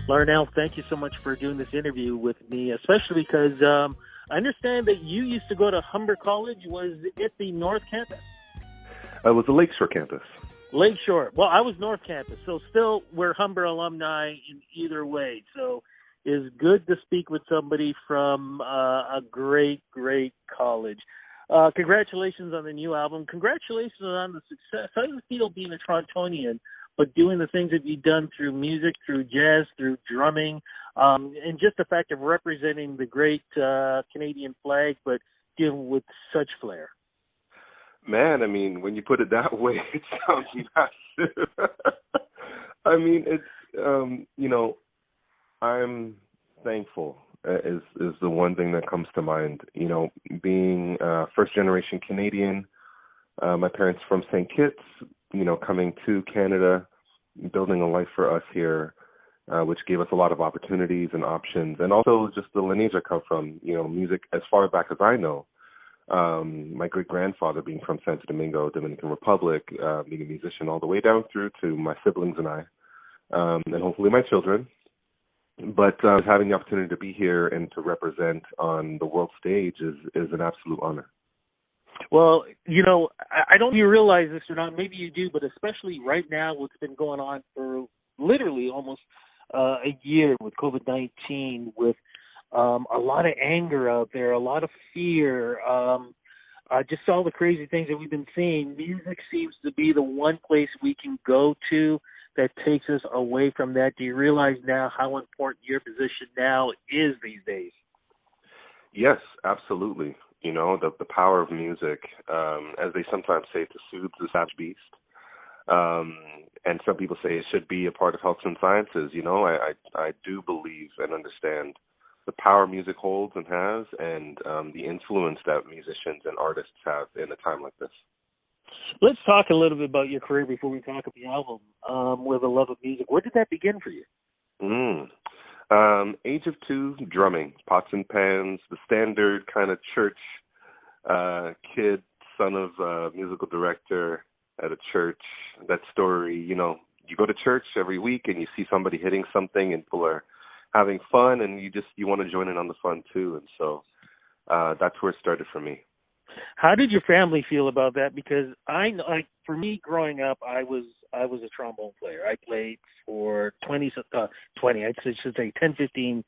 Larnell, thank you so much for doing this interview with me, especially because I understand that you used to go to Humber College. Was it the North Campus? It was the Lakeshore campus. Lakeshore. Well, I was North Campus, so still we're Humber alumni in either way. So it's good to speak with somebody from a great, great college. Congratulations on the new album. Congratulations on the success. How do you feel being a Torontonian, but doing the things that you've done through music, through jazz, through drumming, and just the fact of representing the great Canadian flag, but dealing with such flair? Man, I mean, when you put it that way, it sounds massive. I mean, it's, I'm thankful is the one thing that comes to mind. Being first-generation Canadian, my parents from St. Kitts, coming to Canada, building a life for us here, which gave us a lot of opportunities and options, and also just the lineage I come from, music as far back as I know. My great-grandfather being from Santo Domingo, Dominican Republic, being a musician all the way down through to my siblings and I, and hopefully my children. But having the opportunity to be here and to represent on the world stage is an absolute honor. Well, I don't know if you realize this or not. Maybe you do, but especially right now, what's been going on for literally almost a year with COVID-19, with a lot of anger out there, a lot of fear, just all the crazy things that we've been seeing. Music seems to be the one place we can go to that takes us away from that. Do you realize now how important your position now is these days? Yes, absolutely. The power of music, as they sometimes say, to soothe the savage beast. And some people say it should be a part of health and sciences. I do believe and understand the power music holds and has, and the influence that musicians and artists have in a time like this. Let's talk a little bit about your career before we talk about the album, with a love of music. Where did that begin for you? Age of 2, drumming, pots and pans, the standard kind of church kid, son of a musical director at a church. That story, you go to church every week and you see somebody hitting something and people are having fun, and you want to join in on the fun too. And so that's where it started for me. How did your family feel about that? Because I know, for me, growing up, I was a trombone player. I played for 10, 15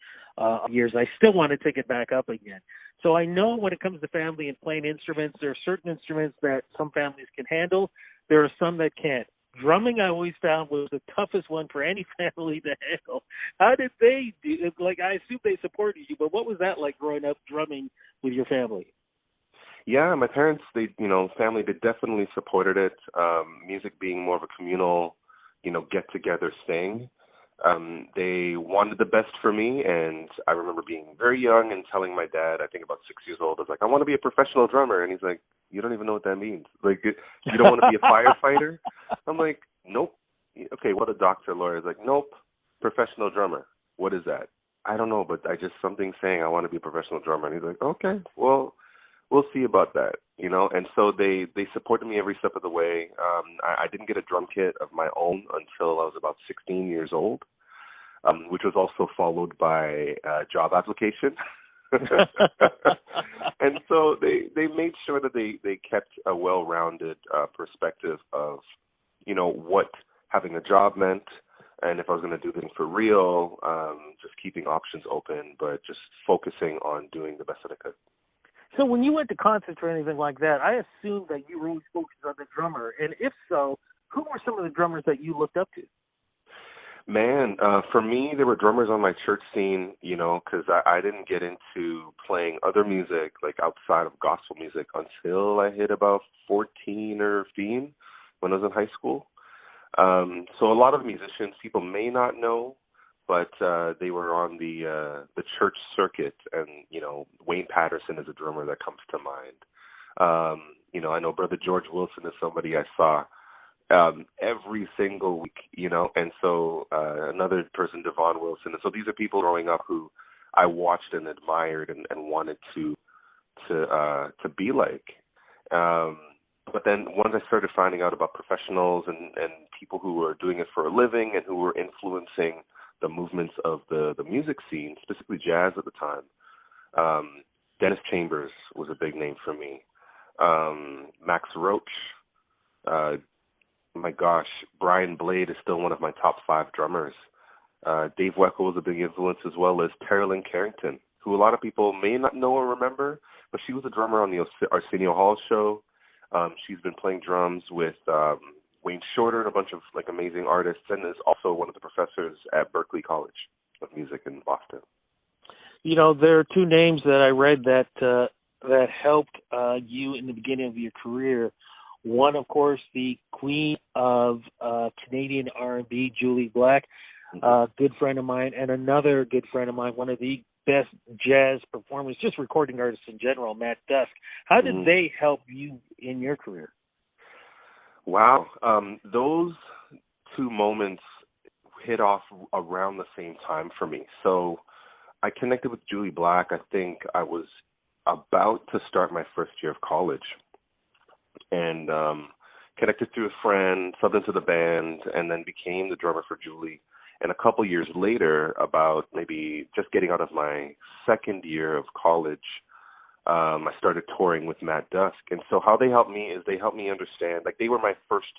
years. I still want to take it back up again. So I know when it comes to family and playing instruments, there are certain instruments that some families can handle. There are some that can't. Drumming, I always found, was the toughest one for any family to handle. How did they do? I assume they supported you, but what was that like growing up drumming with your family? Yeah, my parents, family, they definitely supported it. Music being more of a communal, get-together thing. They wanted the best for me, and I remember being very young and telling my dad, I think about 6 years old, I was like, I want to be a professional drummer. And he's like, you don't even know what that means. You don't want to be a firefighter? I'm like, nope. Okay, what a doctor, lawyer is like, nope, professional drummer. What is that? I don't know, but something saying I want to be a professional drummer. And he's like, okay, well, we'll see about that, And so they supported me every step of the way. I didn't get a drum kit of my own until I was about 16 years old, which was also followed by a job application. And so they made sure that they kept a well-rounded perspective of, what having a job meant, and if I was going to do things for real, just keeping options open, but just focusing on doing the best that I could. So when you went to concerts or anything like that, I assumed that you were always focused on the drummer. And if so, who were some of the drummers that you looked up to? Man, for me, there were drummers on my church scene, because I didn't get into playing other music, outside of gospel music, until I hit about 14 or 15 when I was in high school. So a lot of musicians people may not know, but they were on the church circuit, and Wayne Patterson is a drummer that comes to mind. I know Brother George Wilson is somebody I saw every single week, and so another person, Devon Wilson. And so these are people growing up who I watched and admired and wanted to be like. But then once I started finding out about professionals and people who were doing it for a living and who were influencing the movements of the music scene, specifically jazz at the time. Dennis Chambers was a big name for me. Max Roach. My gosh, Brian Blade is still one of my top 5 drummers. Dave Weckl was a big influence, as well as Tara Lynn Carrington, who a lot of people may not know or remember, but she was a drummer on the Arsenio Hall show. She's been playing drums with Wayne Shorter and a bunch of like amazing artists, and is also one of the professors at Berklee College of Music in Boston. You know, there are 2 names that I read that helped you in the beginning of your career. One, of course, the queen of Canadian R&B, Jully Black, good friend of mine, and another good friend of mine, one of the best jazz performers, just recording artists in general, Matt Dusk. How did they help you in your career? Wow. Those 2 moments hit off around the same time for me. So I connected with Jully Black. I think I was about to start my first year of college, and connected through a friend, subbed into the band, and then became the drummer for Jully. And a couple years later, about maybe just getting out of my second year of college, I started touring with Matt Dusk. And so how they helped me is they helped me understand, like they were my first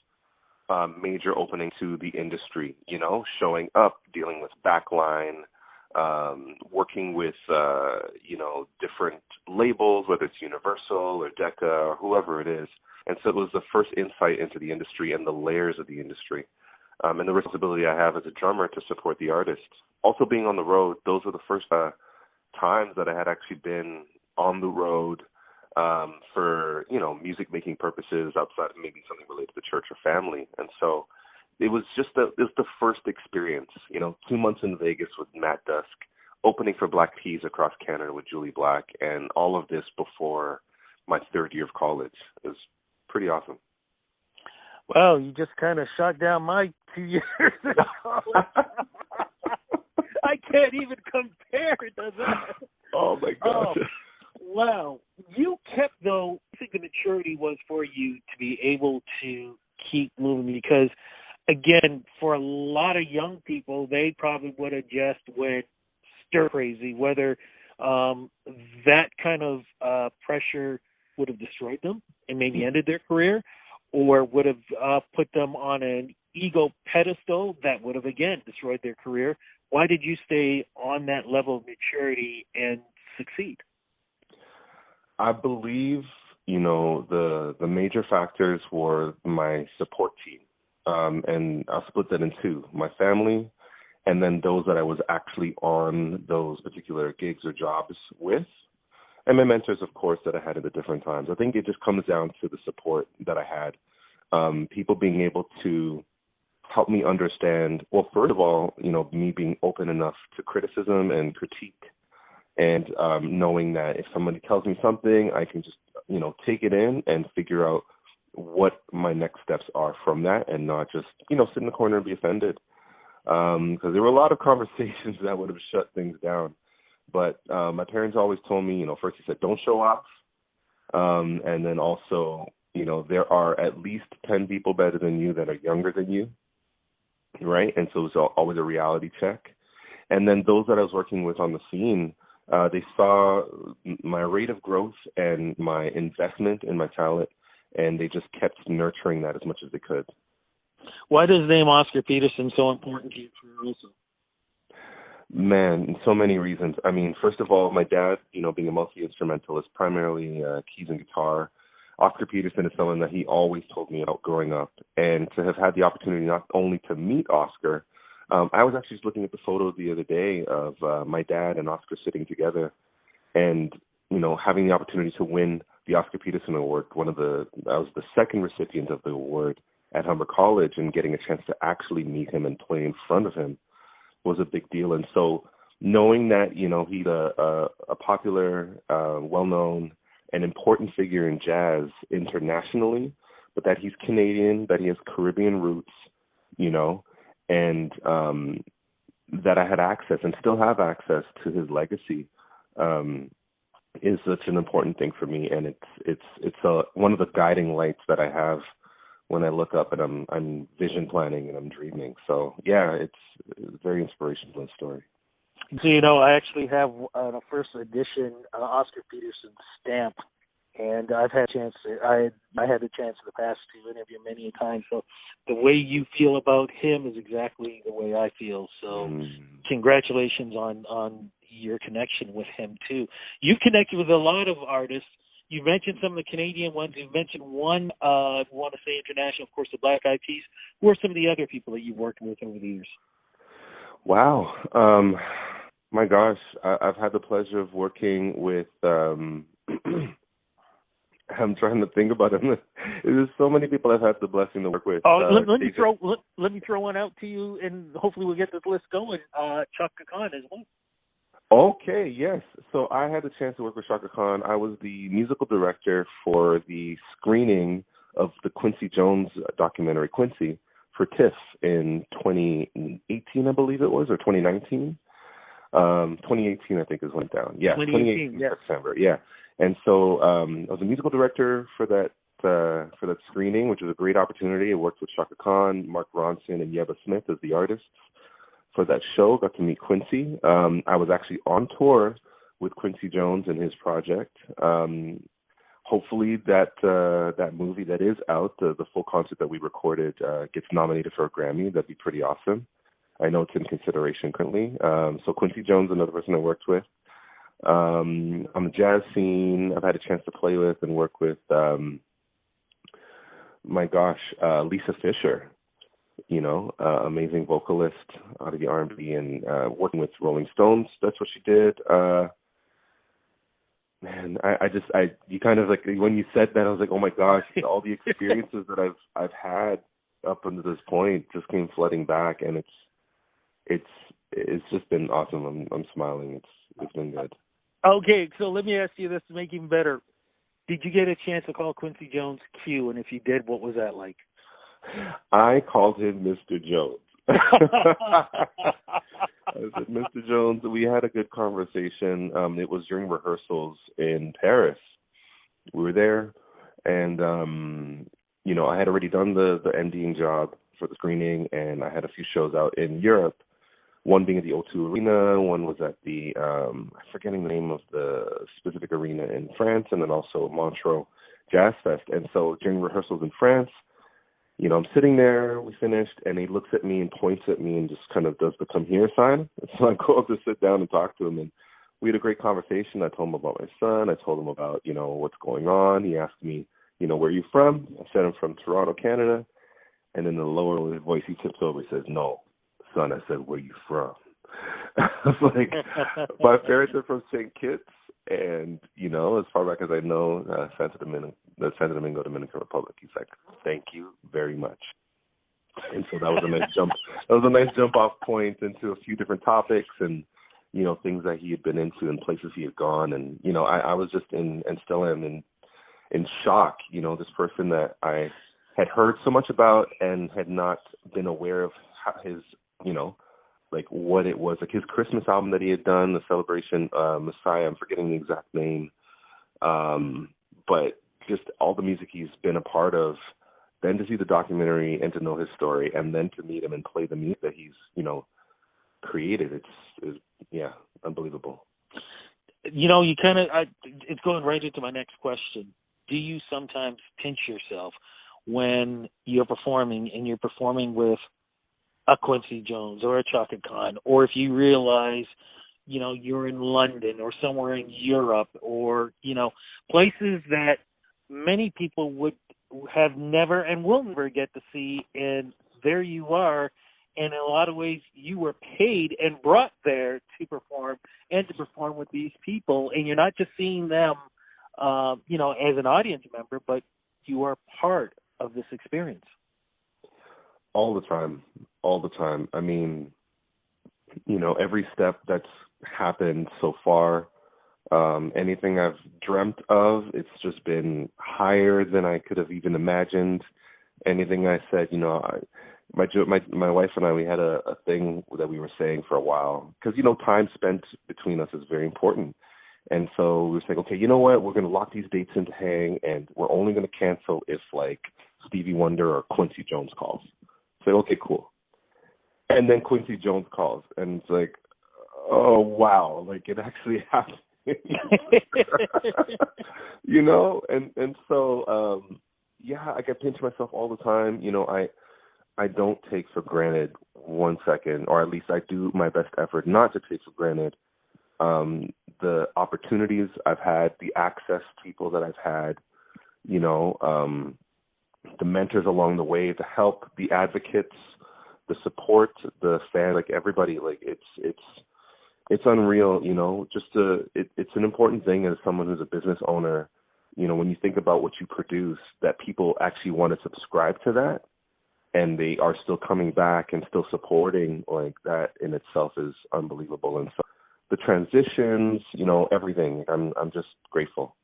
major opening to the industry, you know, showing up, dealing with backline, working with, you know, different labels, whether it's Universal or Decca or whoever it is. And so it was the first insight into the industry and the layers of the industry. And the responsibility I have as a drummer to support the artist. Also being on the road, those were the first times that I had actually been on the road for, you know, music-making purposes outside of maybe something related to church or family. And so it was the first experience, you know, 2 months in Vegas with Matt Dusk, opening for Black Keys across Canada with Jully Black, and all of this before my third year of college. It was pretty awesome. Well, you just kind of shot down my 2 years of college. I can't even compare to that. Oh, my gosh. Wow. You kept, though, I think the maturity was for you to be able to keep moving because, again, for a lot of young people, they probably would have just went stir crazy, whether that kind of pressure would have destroyed them and maybe ended their career, or would have put them on an ego pedestal that would have, again, destroyed their career. Why did you stay on that level of maturity and succeed? I believe, you know, the major factors were my support team. And I'll split that in 2, my family and then those that I was actually on those particular gigs or jobs with. And my mentors, of course, that I had at the different times. I think it just comes down to the support that I had. People being able to help me understand, well, first of all, you know, me being open enough to criticism and critique, and knowing that if somebody tells me something, I can just, you know, take it in and figure out what my next steps are from that, and not just, you know, sit in the corner and be offended. Because there were a lot of conversations that would have shut things down. But my parents always told me, you know, first he said, don't show off. And then also, you know, there are at least 10 people better than you that are younger than you, right? And so it was always a reality check. And then those that I was working with on the scene, they saw my rate of growth and my investment in my talent, and they just kept nurturing that as much as they could. Why does the name Oscar Peterson so important to you also? Man, so many reasons. I mean, first of all, my dad, you know, being a multi-instrumentalist, primarily keys and guitar, Oscar Peterson is someone that he always told me about growing up. And to have had the opportunity not only to meet Oscar, I was actually just looking at the photos the other day of my dad and Oscar sitting together, and, you know, having the opportunity to win the Oscar Peterson Award. I was the second recipient of the award at Humber College, and getting a chance to actually meet him and play in front of him was a big deal. And so knowing that, you know, he's a popular, well-known, and important figure in jazz internationally, but that he's Canadian, that he has Caribbean roots, you know, and that I had access and still have access to his legacy is such an important thing for me. And it's one of the guiding lights that I have when I look up and I'm vision planning and I'm dreaming. So yeah, it's very inspirational story. So, you know, I actually have a first edition Oscar Peterson stamp, and I've had a chance. I had the chance in the past to interview him many a time. So the way you feel about him is exactly the way I feel. So congratulations on your connection with him too. You've connected with a lot of artists. You mentioned some of the Canadian ones. You mentioned one, if you want to say international, of course, the Black Eyed Peas. Who are some of the other people that you've worked with over the years? Wow. My gosh, I've had the pleasure of working with, I'm trying to think about them. There's so many people I've had the blessing to work with. Let me throw one out to you, and hopefully we'll get this list going. Chaka Khan as well. Okay, yes. So I had the chance to work with Chaka Khan. I was the musical director for the screening of the Quincy Jones documentary, Quincy, for TIFF in 2018, I believe it was, or 2019. 2018, I think, is went down. Yeah, 2018 yes. September. Yeah, and so I was a musical director for that screening, which was a great opportunity. I worked with Chaka Khan, Mark Ronson, and Yeba Smith as the artists for that show. Got to meet Quincy. I was actually on tour with Quincy Jones and his project. Hopefully that movie that is out, the full concert that we recorded, gets nominated for a Grammy. That'd be pretty awesome. I know it's in consideration currently. So Quincy Jones, another person I worked with. On the jazz scene, I've had a chance to play with and work with, Lisa Fisher, amazing vocalist out of the R&B, and working with Rolling Stones. That's what she did. Man, you kind of like, when you said that, I was like, oh my gosh, all the experiences that I've had up until this point just came flooding back, and it's just been awesome. I'm smiling. It's been good. Okay, so let me ask you this to make it even better. Did you get a chance to call Quincy Jones Q? And if you did, what was that like? I called him Mr. Jones. I said, Mr. Jones, we had a good conversation. It was during rehearsals in Paris. We were there, and I had already done the ending job for the screening, and I had a few shows out in Europe. One being at the O2 Arena, one was at the, I'm forgetting the name of the specific arena in France, and then also Montreux Jazz Fest. And so during rehearsals in France, I'm sitting there, we finished, and he looks at me and points at me and just kind of does the come here sign. And so I go up to sit down and talk to him, and we had a great conversation. I told him about my son. I told him about, what's going on. He asked me, where are you from? I said, I'm from Toronto, Canada. And in the lower voice, he tips over. He says, no, son. I said, where are you from? I was like, my parents are from St. Kitts. And, as far back as I know, Santo Domingo, Dominican Republic. He's like, thank you very much. And so that was a nice jump. That was a nice jump off point into a few different topics and, things that he had been into and places he had gone. And, I was just and still am in shock, this person that I had heard so much about and had not been aware of his, like what it was, like his Christmas album that he had done, the Celebration Messiah. I'm forgetting the exact name. But just all the music he's been a part of, then to see the documentary and to know his story, and then to meet him and play the music that he's, created, it's unbelievable. You kind of, it's going right into my next question. Do you sometimes pinch yourself when you're performing and you're performing with a Quincy Jones or a Chaka Khan, or if you realize, you're in London or somewhere in Europe or, places that many people would have never and will never get to see, and there you are, and in a lot of ways you were paid and brought there to perform and to perform with these people, and you're not just seeing them, as an audience member, but you are part of this experience. All the time. I mean, every step that's happened so far, anything I've dreamt of, it's just been higher than I could have even imagined. Anything I said, my wife and I, we had a thing that we were saying for a while, because, time spent between us is very important. And so we were saying, okay, you know what, we're going to lock these dates into hang, and we're only going to cancel if, like, Stevie Wonder or Quincy Jones calls. It's like, okay, cool. And then Quincy Jones calls, and it's like, oh, wow, like it actually happened. You know, and so, yeah, I pinch myself all the time. You know, I don't take for granted 1 second, or at least I do my best effort not to take for granted the opportunities I've had, the access to people that I've had, you know, the mentors along the way, the help, the advocates, the support, the fan, like everybody. Like it's unreal, you know. It's an important thing as someone who's a business owner. You know, when you think about what you produce, that people actually want to subscribe to that, and they are still coming back and still supporting, like that in itself is unbelievable. And so the transitions, you know, everything, I'm just grateful.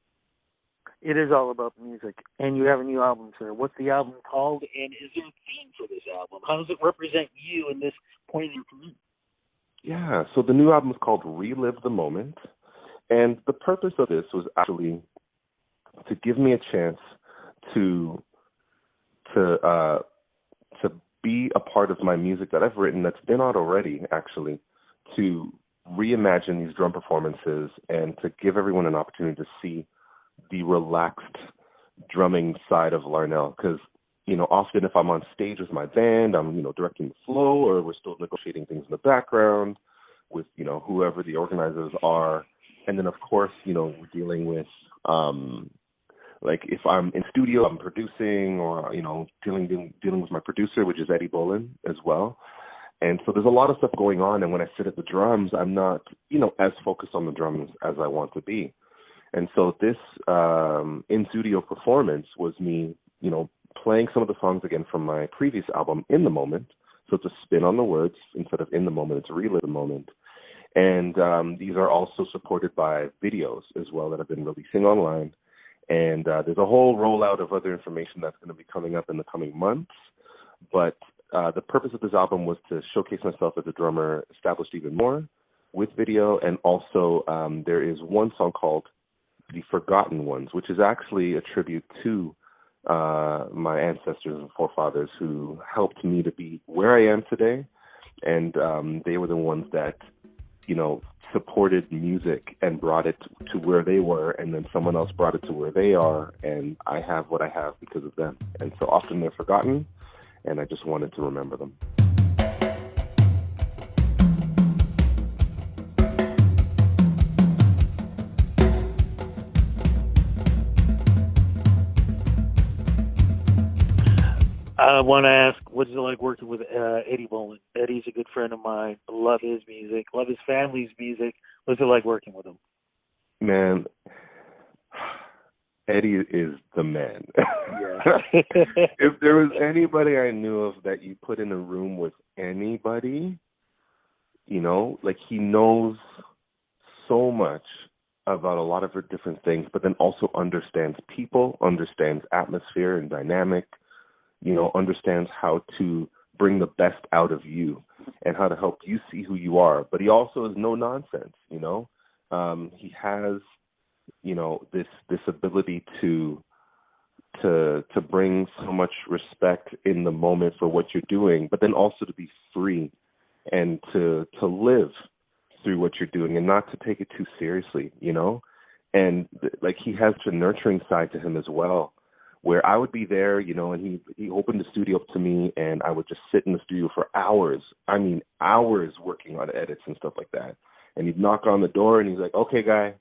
It is all about the music, and you have a new album, sir. What's the album called, and is there a theme for this album? How does it represent you in this point in your career? Yeah, so the new album is called Relive the Moment, and the purpose of this was actually to give me a chance to be a part of my music that I've written that's been out already, actually, to reimagine these drum performances and to give everyone an opportunity to see the relaxed drumming side of Larnell. Because, you know, often if I'm on stage with my band, I'm, you know, directing the flow, or we're still negotiating things in the background with, you know, whoever the organizers are. And then, of course, you know, we're dealing with, like if I'm in studio, I'm producing, or, you know, dealing with my producer, which is Eddie Bolin as well. And so there's a lot of stuff going on. And when I sit at the drums, I'm not, you know, as focused on the drums as I want to be. And so this in-studio performance was me, you know, playing some of the songs again from my previous album, In the Moment. So it's a spin on the words. Instead of In the Moment, it's Relive the Moment. And these are also supported by videos as well that I've been releasing online. And there's a whole rollout of other information that's going to be coming up in the coming months. But the purpose of this album was to showcase myself as a drummer established even more with video. And also there is one song called The Forgotten Ones, which is actually a tribute to my ancestors and forefathers who helped me to be where I am today. And they were the ones that, you know, supported music and brought it to where they were, and then someone else brought it to where they are, and I have what I have because of them. And so often they're forgotten, and I just wanted to remember them. I want to ask, what is it like working with Eddie Bolin? Eddie's a good friend of mine. I love his music, love his family's music. What's it like working with him? Man, Eddie is the man. Yeah. If there was anybody I knew of that you put in a room with anybody, you know, like he knows so much about a lot of different things, but then also understands people, understands atmosphere and dynamic, you know, understands how to bring the best out of you and how to help you see who you are. But he also is no nonsense, you know. He has, you know, this ability to bring so much respect in the moment for what you're doing, but then also to be free and to live through what you're doing and not to take it too seriously, you know. And like he has a nurturing side to him as well, where I would be there, you know, and he opened the studio up to me, and I would just sit in the studio for hours. I mean, hours working on edits and stuff like that. And he'd knock on the door, and he's like, "Okay, guy,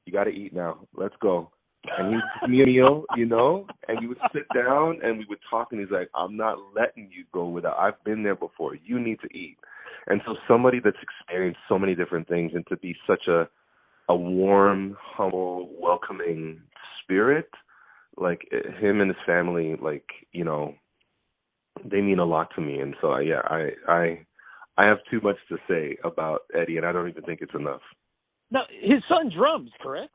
you got to eat now. Let's go." And he'd give me a meal, you know, and we would sit down, and we would talk, and he's like, "I'm not letting you go without. I've been there before. You need to eat." And so somebody that's experienced so many different things, and to be such a warm, humble, welcoming spirit, like him and his family, like, you know, they mean a lot to me. And so, yeah, I have too much to say about Eddie, and I don't even think it's enough. Now, his son drums, correct?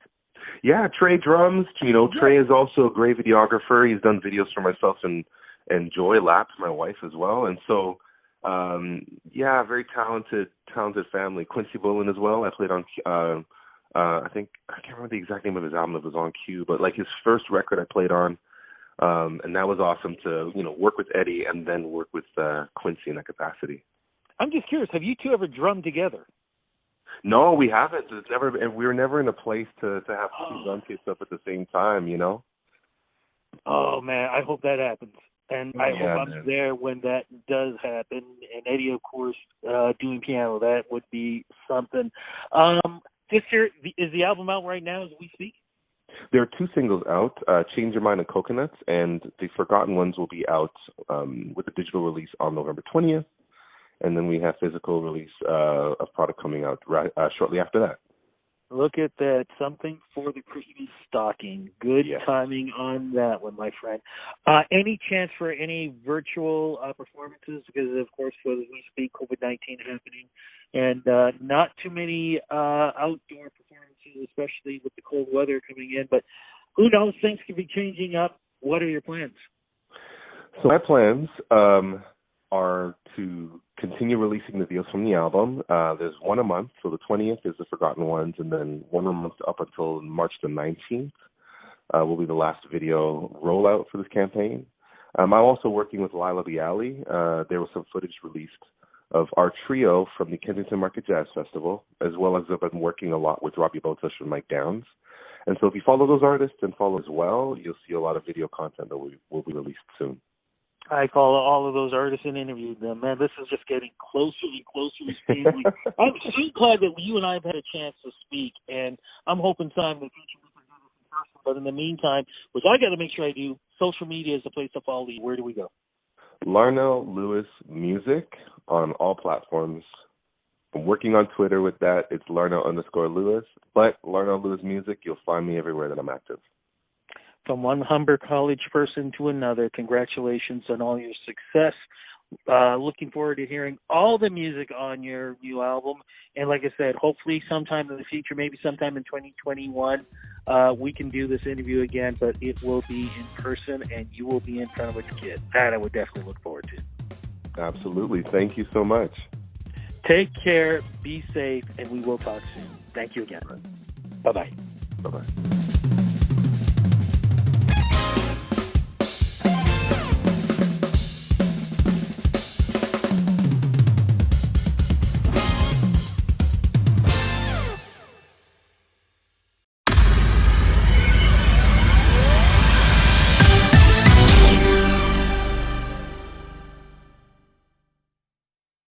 Yeah, Trey drums. You know, Yeah. Trey is also a great videographer. He's done videos for myself and Joy Laps, my wife, as well. And so, yeah, very talented family. Quincy Bolin as well. I played on I think, I can't remember the exact name of his album that was on cue, but like his first record I played on And that was awesome to, work with Eddie and then work with Quincy in that capacity. I'm just curious, have you two ever drummed together? No, we haven't. We were never in a place to have two drum kit stuff at the same time, Oh, man, I hope that happens. And I hope I'm there when that does happen. And Eddie, of course, doing piano, that would be something. This year, is the album out right now as we speak? There are two singles out, Change Your Mind and Coconuts, and The Forgotten Ones will be out with a digital release on November 20th. And then we have physical release of product coming out shortly after that. Look at that. Something for the Christmas stocking. Good timing on that one, my friend. Any chance for any virtual performances? Because, of course, as we speak, COVID-19 happening, and not too many outdoor performances, especially with the cold weather coming in. But who knows? Things could be changing up. What are your plans? So my plans are to continue releasing the deals from the album. There's one a month, so the 20th is The Forgotten Ones, and then one a month up until March the 19th will be the last video rollout for this campaign. I'm also working with Lila the Alley. There was some footage released of our trio from the Kensington Market Jazz Festival, as well as I've been working a lot with Robbie Botush and Mike Downs. And so if you follow those artists and follow as well, you'll see a lot of video content that will be released soon. I follow all of those artists and interviewed them. Man, this is just getting closer and closer to family. I'm so glad that you and I have had a chance to speak, and I'm hoping time in the future we can do this in person. But in the meantime, which I got to make sure I do, social media is the place to follow you. Where do we go? Larnell Lewis Music on all platforms. I'm working on Twitter with that. It's Larnell_Lewis. But Larnell Lewis Music, you'll find me everywhere that I'm active. From one Humber College person to another, congratulations on all your success. Looking forward to hearing all the music on your new album. And like I said, hopefully sometime in the future, maybe sometime in 2021, we can do this interview again, but it will be in person and you will be in front of a kid. That I would definitely look forward to. Absolutely. Thank you so much. Take care, be safe, and we will talk soon. Thank you again. Right. Bye-bye. Bye-bye.